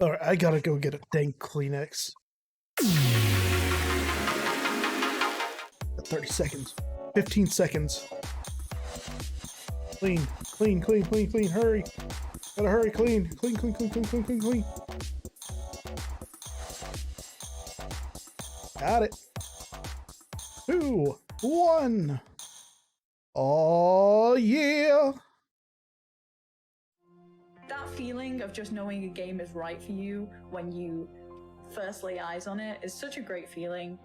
All right, I gotta go get a dang Kleenex. 30 seconds. 15 seconds. Clean, clean, clean, clean, clean. Hurry. Gotta hurry. Clean, clean, clean, clean, clean, clean, clean, clean. Got it. 2, 1. Oh, yeah. That feeling of just knowing a game is right for you when you first lay eyes on it is such a great feeling.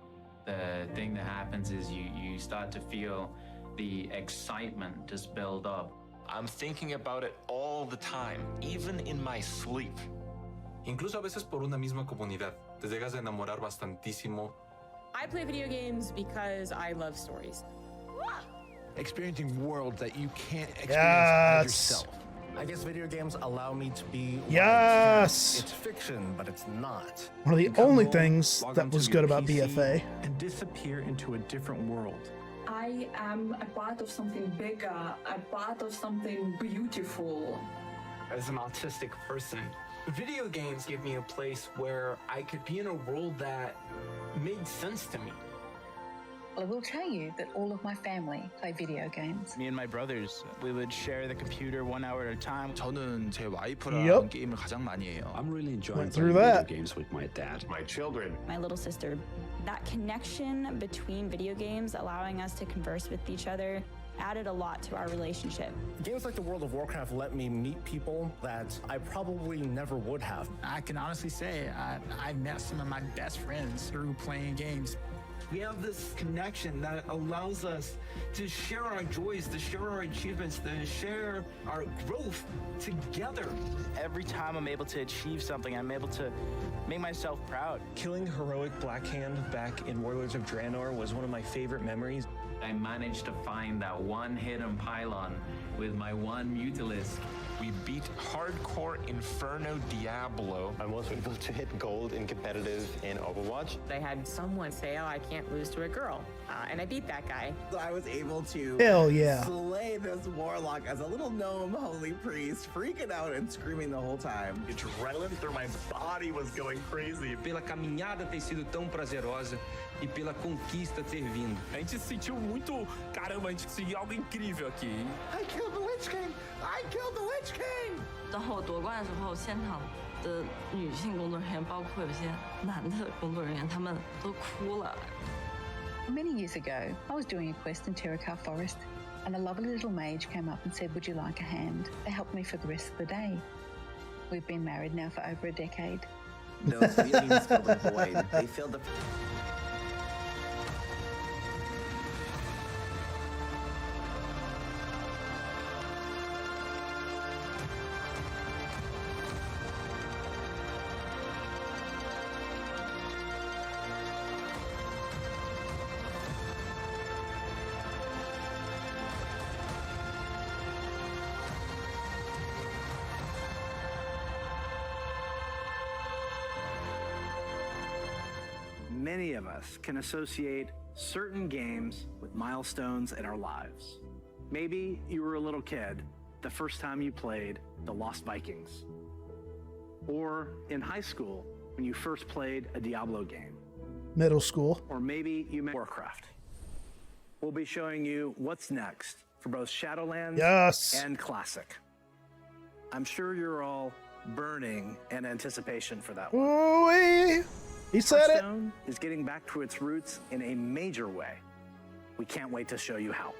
The thing that happens is you start to feel the excitement just build up. I'm thinking about it all the time, even in my sleep. Incluso a veces por una misma comunidad. Te llegas a enamorar bastantísimo. I play video games because I love stories. Experiencing worlds that you can't experience Yes. yourself. I guess video games allow me to be Yes. It's fiction, but it's not. One of the only things that was good about BFA. And disappear into a different world. I am a part of something bigger, a part of something beautiful. As an autistic person, video games give me a place where I could be in a world that made sense to me. I will tell you that all of my family play video games. Me and my brothers, we would share the computer 1 hour at a time. 저는 제 와이프랑 Yep. 게임을 가장 많이 해요. I'm really enjoying Went through playing that. video games with my dad. My children. My little sister. That connection between video games, allowing us to converse with each other, added a lot to our relationship. Games like the World of Warcraft let me meet people that I probably never would have. I can honestly say I met some of my best friends through playing games. We have this connection that allows us to share our joys, to share our achievements, to share our growth together. Every time I'm able to achieve something, I'm able to make myself proud. Killing heroic Blackhand back in Warlords of Draenor was one of my favorite memories. I managed to find that one hidden pylon with my one Mutalisk. We beat hardcore Inferno Diablo. I'm also able to hit gold in competitive in Overwatch. I had someone say, oh, I can't lose to a girl. And I beat that guy. I was able to Hell yeah. slay this warlock as a little gnome holy priest, freaking out and screaming the whole time. Adrenaline through my body was going crazy. Pela caminhada ter sido tão prazerosa e pela conquista ter vindo. A gente se sentiu muito, caramba, a gente conseguiu algo incrível aqui. I killed the Witch King! I killed the Witch King! 当后夺冠的时候，现场的女性工作人员，包括有些男的工作人员，他们都哭了。 Many years ago, I was doing a quest in Terracar Forest, and a lovely little mage came up and said, "Would you like a hand?" They helped me for the rest of the day. We've been married now for over a decade. Those feelings fill the void. They fill the... Many of us can associate certain games with milestones in our lives. Maybe you were a little kid the first time you played The Lost Vikings. Or in high school when you first played a Diablo game. Middle school. Or maybe you met Warcraft. We'll be showing you what's next for both Shadowlands and Classic. I'm sure you're all burning in anticipation for that one. Ooh-wee. He said it. Hearthstone is getting back to its roots in a major way. We can't wait to show you how.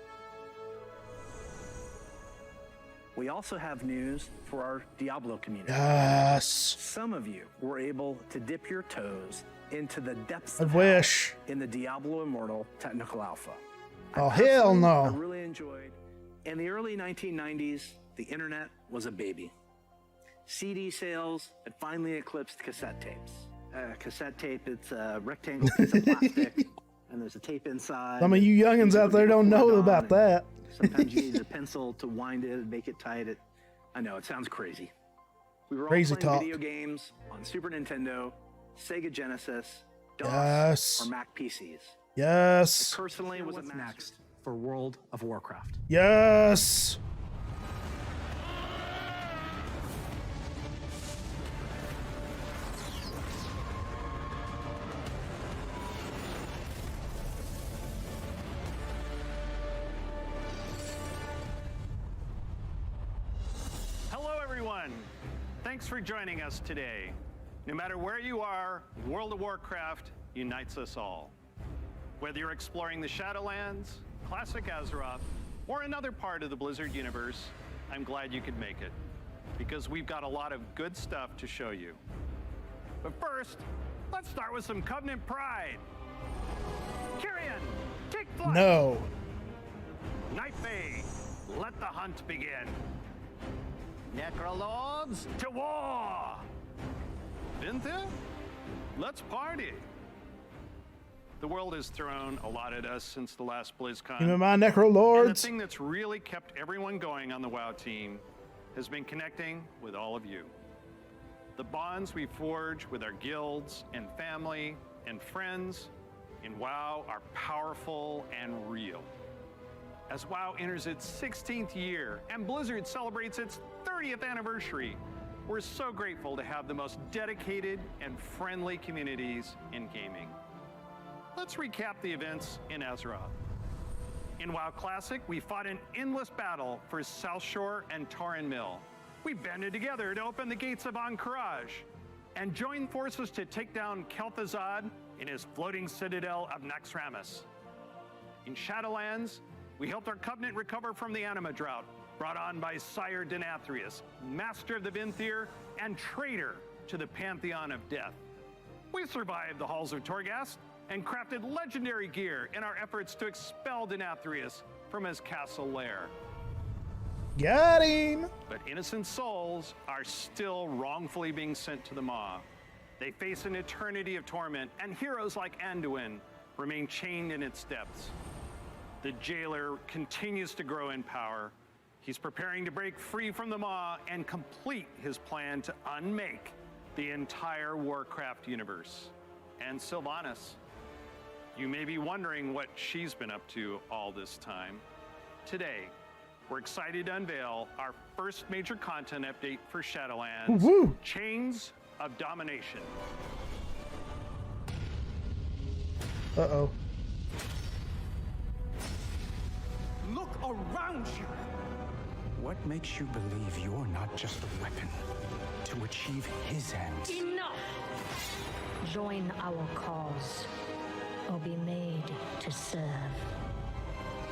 We also have news for our Diablo community. Yes. Some of you were able to dip your toes into the depths I of wish. hell in the Diablo Immortal Technical Alpha. Oh, hell I no. really enjoyed. In the early 1990s, the internet was a baby. CD sales had finally eclipsed cassette tapes. Cassette tape, it's a rectangle piece of plastic, and there's a tape inside. Some of you youngins out there don't know about that. Sometimes you use a pencil to wind it and make it tight. I know, it sounds crazy. We were Crazy all playing talk. video games on Super Nintendo, Sega Genesis, DOS, or Mac PCs. Yes. I personally was what's next for World of Warcraft. Yes. everyone. Thanks for joining us today. No matter where you are, World of Warcraft unites us all. Whether you're exploring the Shadowlands, classic Azeroth, or another part of the Blizzard universe, I'm glad you could make it, because we've got a lot of good stuff to show you. But first, let's start with some Covenant pride. Kyrian, take flight! No. Night Fae, let the hunt begin. Necrolords, to war! Vinthir, let's party. The world has thrown a lot at us since the last BlizzCon. Give me my And the Necrolords. thing that's really kept everyone going on the WoW team has been connecting with all of you. The bonds we forge with our guilds and family and friends in WoW are powerful and real. As WoW enters its 16th year and Blizzard celebrates its 30th anniversary, we're so grateful to have the most dedicated and friendly communities in gaming. Let's recap the events in Azeroth. In WoW Classic, we fought an endless battle for South Shore and Tauren Mill. We banded together to open the gates of Ahn'Qiraj and joined forces to take down Kel'Thuzad in his floating citadel of Naxxramas. In Shadowlands, we helped our Covenant recover from the Anima drought, brought on by Sire Denathrius, master of the Vinthir and traitor to the Pantheon of Death. We survived the halls of Torghast and crafted legendary gear in our efforts to expel Denathrius from his castle lair. Got him! But innocent souls are still wrongfully being sent to the Maw. They face an eternity of torment, and heroes like Anduin remain chained in its depths. The jailer continues to grow in power. He's preparing to break free from the Maw and complete his plan to unmake the entire Warcraft universe. And Sylvanas, you may be wondering what she's been up to all this time. Today, we're excited to unveil our first major content update for Shadowlands, Woo-hoo. Chains of Domination. Uh-oh. Look around you. What makes you believe you're not just a weapon to achieve his ends? Enough! Join our cause, or be made to serve.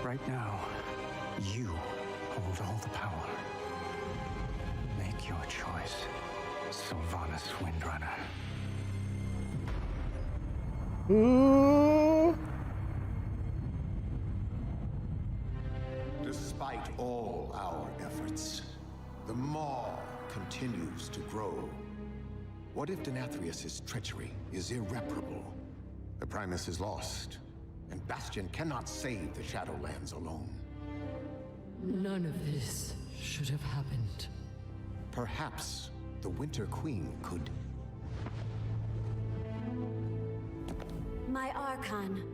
Right now, you hold all the power. Make your choice, Sylvanas Windrunner. Ooh. Despite all our efforts, the Maw continues to grow. What if Denathrius' treachery is irreparable? The Primus is lost, and Bastion cannot save the Shadowlands alone. None of this should have happened. Perhaps the Winter Queen could... My Archon,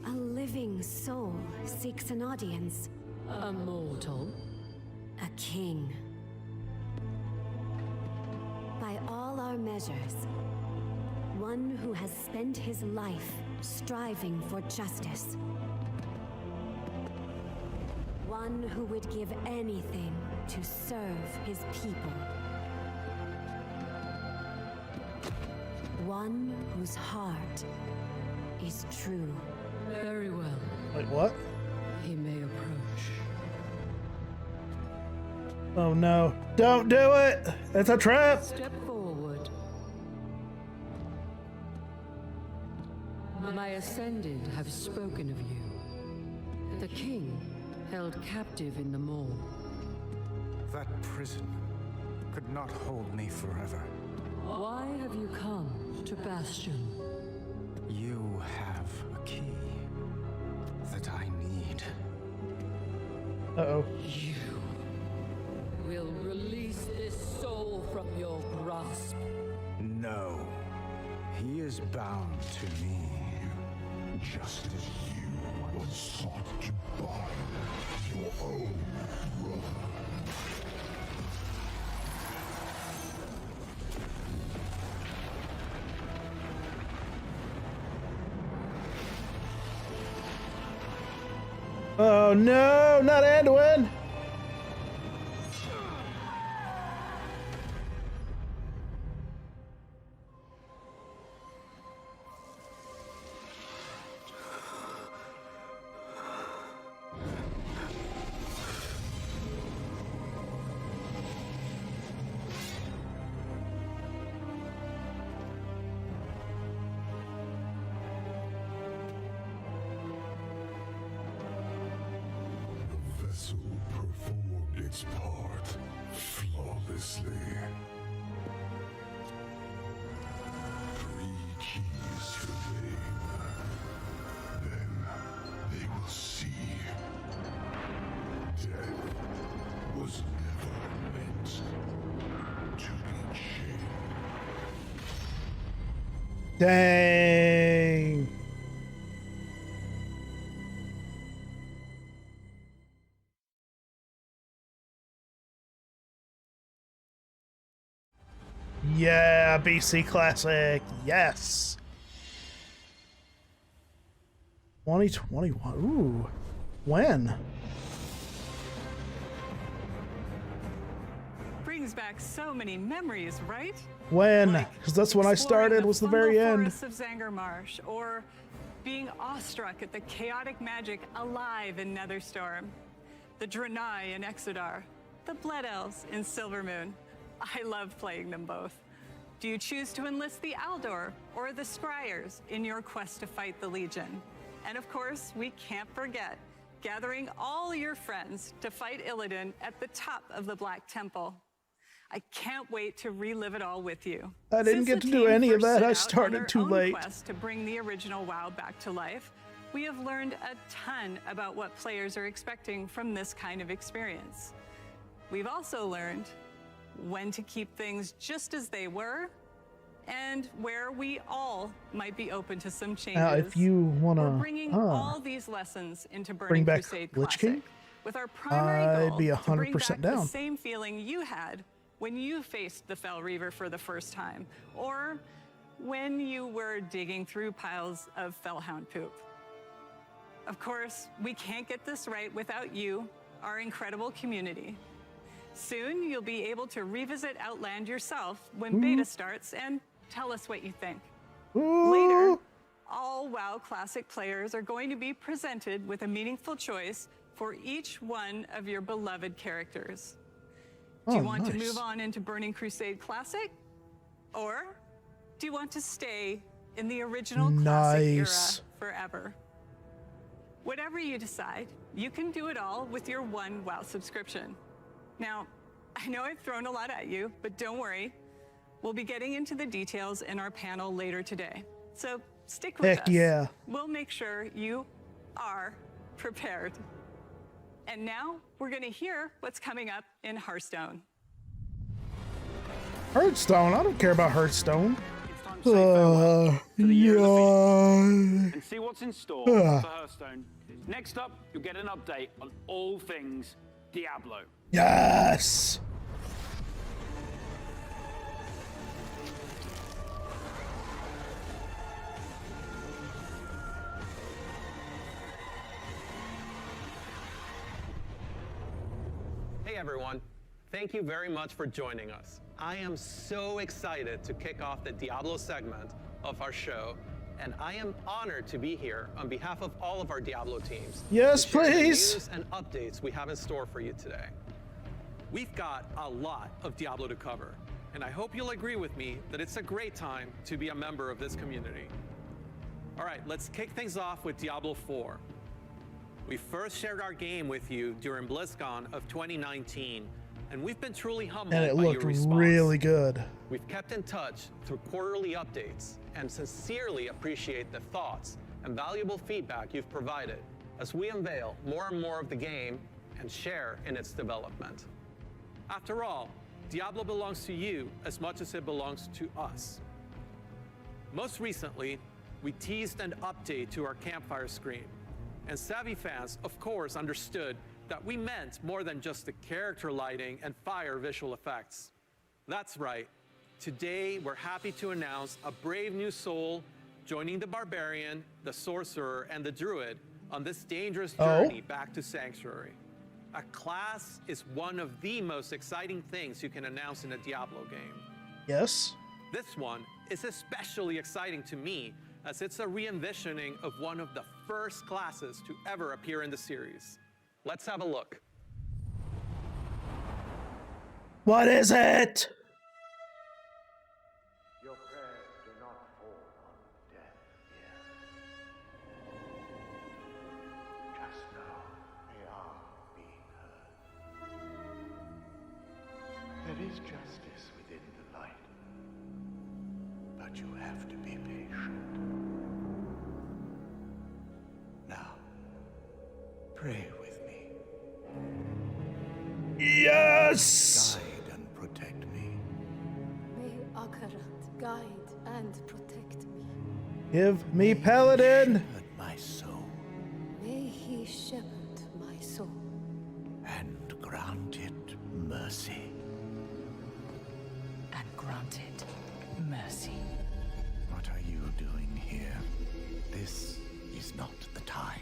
a living soul seeks an audience. A mortal? A king. By all our measures, one who has spent his life striving for justice. One who would give anything to serve his people. One whose heart is true. Very well. Wait, what? He may approach. Oh no. Don't do it! It's a trap! Step forward. My Ascended have spoken of you. The king held captive in the Maw. That prison could not hold me forever. Why have you come to Bastion? You have a key that I need. Uh-oh. You will release this soul from your grasp. No. He is bound to me. Just as you once sought to bind your own brother. Oh no, not Anduin! its part flawlessly. 3 keys remain. Then they will see. Death was never meant to be chained. Dang. Yeah, BC Classic. Yes. 2021. Ooh. When? Brings back so many memories, right? When? Because that's when I started, was the very end. Forests of Zangarmarsh, or being awestruck at the chaotic magic alive in Netherstorm, the Draenei in Exodar, the Blood Elves in Silvermoon. I love playing them both. Do you choose to enlist the Aldor or the Scryers in your quest to fight the Legion? And of course, we can't forget gathering all your friends to fight Illidan at the top of the Black Temple. I can't wait to relive it all with you. I didn't get to do any of that. I started too late. Quest to bring the original WoW back to life, we have learned a ton about what players are expecting from this kind of experience. We've also learned when to keep things just as they were, and where we all might be open to some changes. Now, if you want We're to bringing all these lessons into bring Burning back Crusade Lich Classic, King, with our primary goal I'd be to bring 100% back down. the same feeling you had when you faced the Fell Reaver for the first time, or when you were digging through piles of Fellhound poop. Of course, we can't get this right without you, our incredible community. Soon, you'll be able to revisit Outland yourself when beta starts and tell us what you think. Later, all WoW Classic players are going to be presented with a meaningful choice for each one of your beloved characters. Do you want to move on into Burning Crusade Classic? Or do you want to stay in the original Classic era forever? Whatever you decide, you can do it all with your one WoW subscription. Now, I know I've thrown a lot at you, but don't worry. We'll be getting into the details in our panel later today. So stick with us. Heck yeah. We'll make sure you are prepared. And now we're going to hear what's coming up in Hearthstone. Hearthstone? I don't care about Hearthstone. And Yeah. see what's in store for Hearthstone. Next up, you'll get an update on all things Diablo. Yes. Hey everyone, thank you very much for joining us. I am so excited to kick off the Diablo segment of our show, and I am honored to be here on behalf of all of our Diablo teams. Yes, to share the please. news and updates we have in store for you today. We've got a lot of Diablo to cover, and I hope you'll agree with me that it's a great time to be a member of this community. All right, let's kick things off with Diablo 4. We first shared our game with you during BlizzCon of 2019, and we've been truly humbled And it by looked your response. really good. We've kept in touch through quarterly updates and sincerely appreciate the thoughts and valuable feedback you've provided as we unveil more and more of the game and share in its development. After all, Diablo belongs to you as much as it belongs to us. Most recently, we teased an update to our campfire screen, and savvy fans, of course, understood that we meant more than just the character lighting and fire visual effects. That's right. Today, we're happy to announce a brave new soul joining the barbarian, the sorcerer, and the druid on this dangerous journey back to Sanctuary. A class is one of the most exciting things you can announce in a Diablo game. Yes. This one is especially exciting to me, as it's a re-envisioning of one of the first classes to ever appear in the series. Let's have a look. What is it? Your prayers do not fall on deaf ears. Just now, they are being heard. is justice within the light. But you have to be patient. Now, pray with me. Yes! Guide and protect me. May Akarat guide and protect me. Give me Paladin! My soul. May he shepherd my soul. And grant it mercy. And grant it mercy. What are you doing here? This is not the time.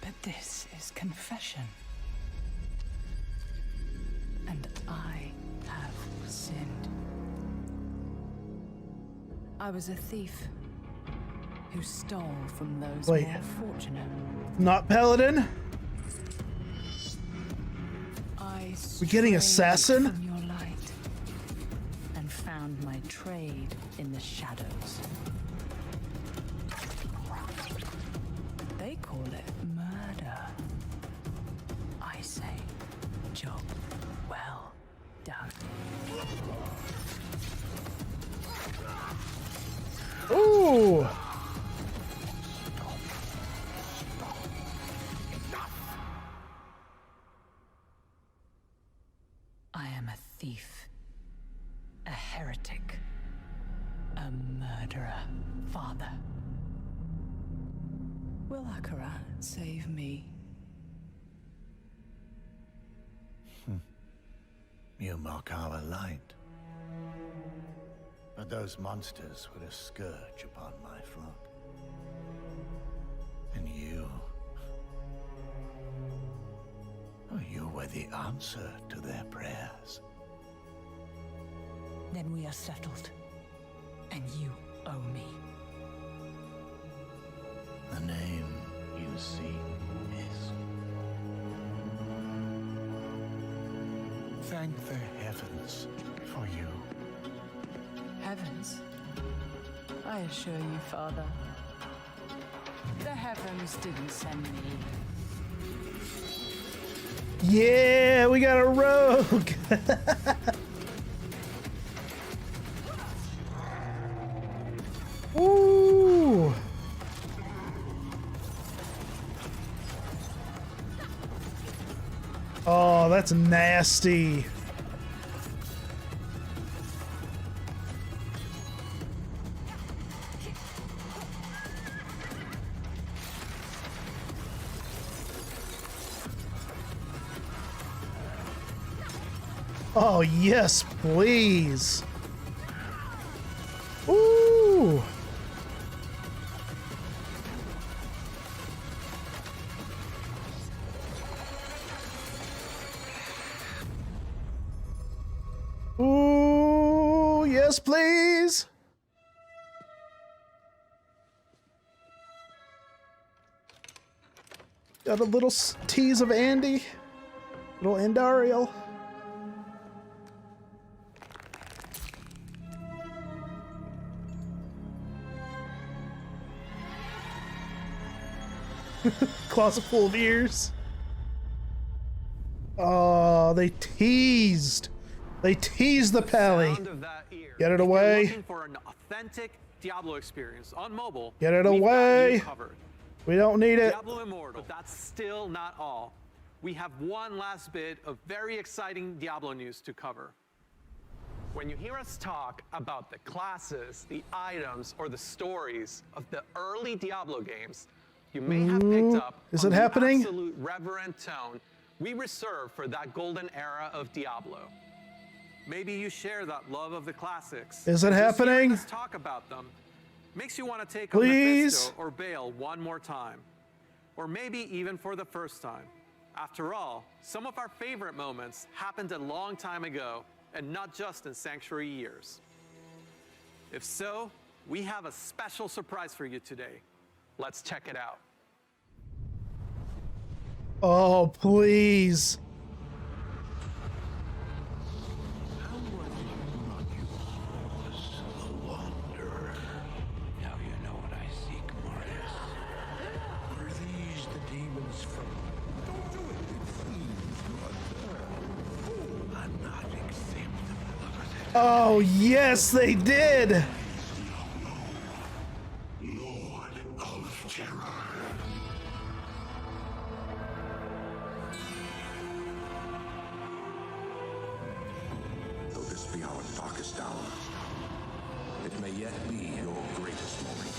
But this is confession. And I have sinned. I was a thief who stole from those Wait. more fortunate. Not Paladin? We getting assassin? From your light and found my trade in the shadows. They call it murder. I say, job well done. Ooh! I am a thief, a heretic, a murderer, father. Will Akarat save me? You mock our light. But those monsters were a scourge upon my flock. And you were the answer to their prayers. Then we are settled. And you owe me. The name you seek is... Thank the heavens for you. Heavens? I assure you, Father, the heavens didn't send me. Yeah, we got a rogue! Ooh! Oh, that's nasty. Oh, yes, please. Ooh. Ooh, yes, please. Got a little tease of Andy. Little Andariel. Closet full of ears. Oh, they teased. They teased the Pally. Get it away. Looking for an authentic Diablo experience on mobile. Get it we've got away. you covered. We don't need it. Diablo Immortal. But that's still not all. We have one last bit of very exciting Diablo news to cover. When you hear us talk about the classes, the items, or the stories of the early Diablo games, you may have picked up Is on it the happening? absolute reverent tone we reserve for that golden era of Diablo. Maybe you share that love of the classics. Is it Just happening? hearing us talk about them makes you want to take on Please? Mephisto or Baal one more time. Or maybe even for the first time. After all, some of our favorite moments happened a long time ago, and not just in Sanctuary years. If so, we have a special surprise for you today. Let's check it out. Oh, please. Now you know what I seek, Mortis. Were these the demons from... Don't do it! It seems, brother. I'm not accept Oh, yes, they did. Lord of Terror. Though this be our darkest hour, it may yet be your greatest moment.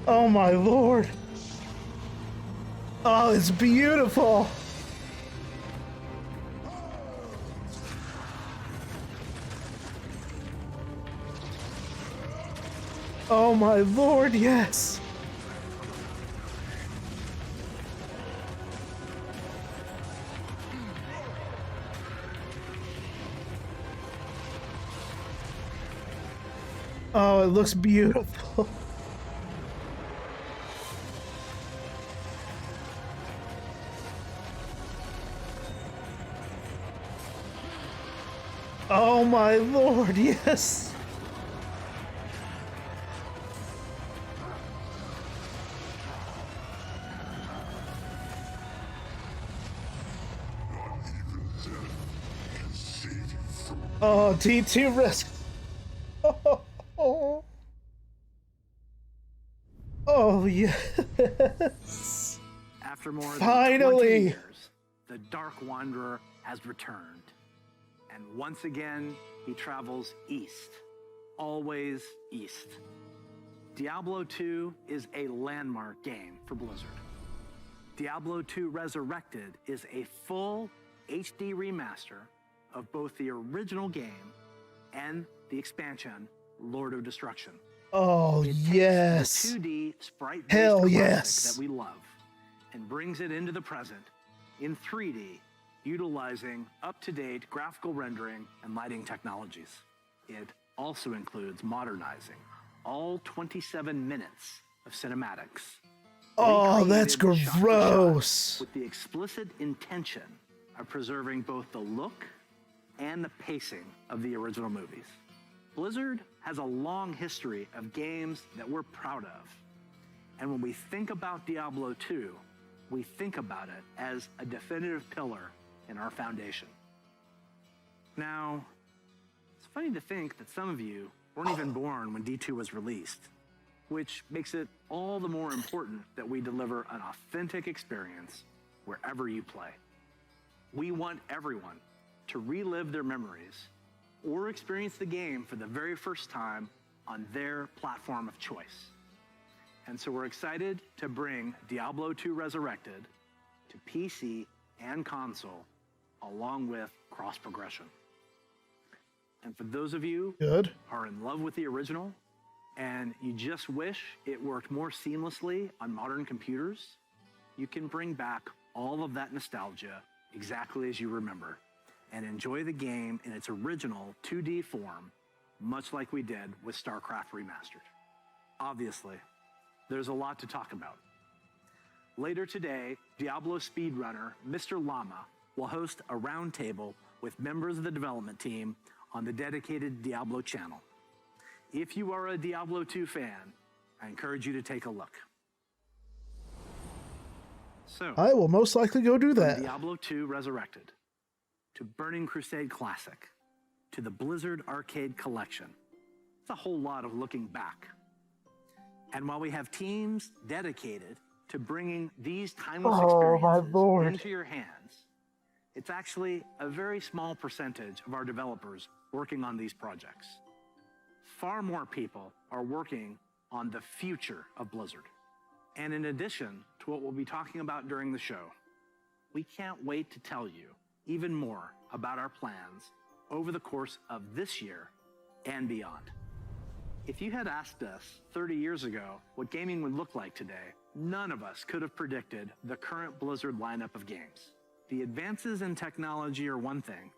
Oh, my Lord. Oh, it's beautiful. Oh, my Lord, yes. Oh, it looks beautiful. Oh my Lord, yes! Oh, D2 risk. Oh, yes. After more than Finally. 20 years, the Dark Wanderer has returned. And once again, he travels east. Always east. Diablo 2 is a landmark game for Blizzard. Diablo 2 Resurrected is a full HD remaster of both the original game and the expansion, Lord of Destruction. Oh, yes. The 2D sprite-based Hell classic yes. that we love and brings it into the present in 3D, utilizing up-to-date graphical rendering and lighting technologies. It also includes modernizing all 27 minutes of cinematics. Oh, that's recreated shot for gross. shot with the explicit intention of preserving both the look and the pacing of the original movies. Blizzard has a long history of games that we're proud of. And when we think about Diablo 2, we think about it as a definitive pillar in our foundation. Now, it's funny to think that some of you weren't even born when D2 was released, which makes it all the more important that we deliver an authentic experience wherever you play. We want everyone to relive their memories or experience the game for the very first time on their platform of choice. And so we're excited to bring Diablo 2 Resurrected to PC and console, along with cross-progression. And for those of you who are in love with the original, and you just wish it worked more seamlessly on modern computers, you can bring back all of that nostalgia exactly as you remember, and enjoy the game in its original 2D form, much like we did with StarCraft Remastered. Obviously, there's a lot to talk about. Later today, Diablo speedrunner Mr. Llama will host a roundtable with members of the development team on the dedicated Diablo channel. If you are a Diablo 2 fan, I encourage you to take a look. So, I will most likely go do that. From Diablo 2 Resurrected, to Burning Crusade Classic, to the Blizzard Arcade Collection. It's a whole lot of looking back. And while we have teams dedicated to bringing these timeless experiences into your hands, it's actually a very small percentage of our developers working on these projects. Far more people are working on the future of Blizzard. And in addition to what we'll be talking about during the show, we can't wait to tell you even more about our plans over the course of this year and beyond. If you had asked us 30 years ago what gaming would look like today, none of us could have predicted the current Blizzard lineup of games. The advances in technology are one thing,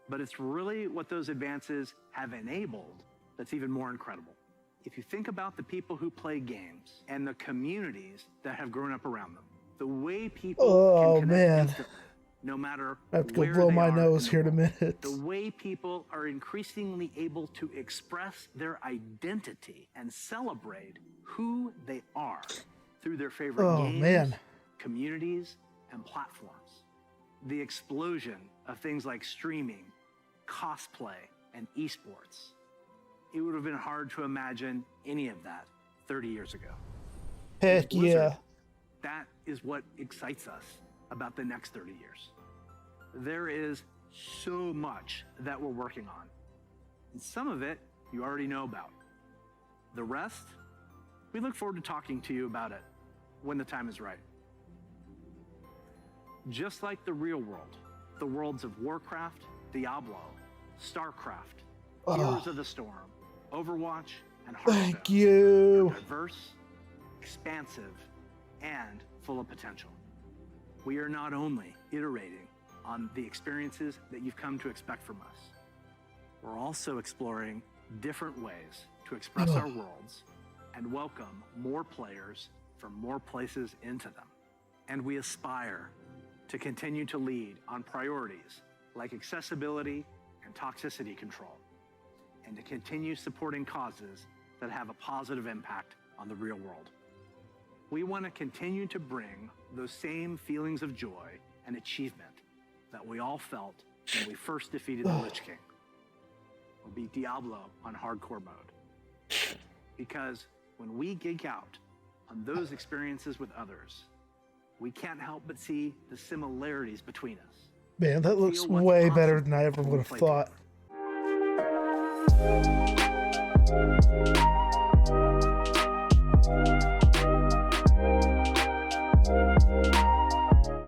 but it's really what those advances have enabled that's even more incredible. If you think about the people who play games and the communities that have grown up around them, the way people can connect instantly, no matter I have to go where blow they my are nose in here in a world. minute. The way people are increasingly able to express their identity and celebrate who they are through their favorite games, communities and platforms. The explosion of things like streaming, cosplay, and esports. It would have been hard to imagine any of that 30 years ago. Heck yeah. That is what excites us about the next 30 years. There is so much that we're working on. And some of it you already know about. The rest, we look forward to talking to you about it when the time is right. Just like the real world, the worlds of Warcraft, Diablo, StarCraft, Heroes of the Storm, Overwatch, and Hearthstone Thank you. are diverse, expansive, and full of potential. We are not only iterating on the experiences that you've come to expect from us, we're also exploring different ways to express our worlds and welcome more players from more places into them. And we aspire to continue to lead on priorities like accessibility and toxicity control, and to continue supporting causes that have a positive impact on the real world. We want to continue to bring those same feelings of joy and achievement that we all felt when we first defeated the Lich King, or beat Diablo on hardcore mode. Because when we geek out on those experiences with others, we can't help but see the similarities between us. Man, that looks way better than I ever would have thought.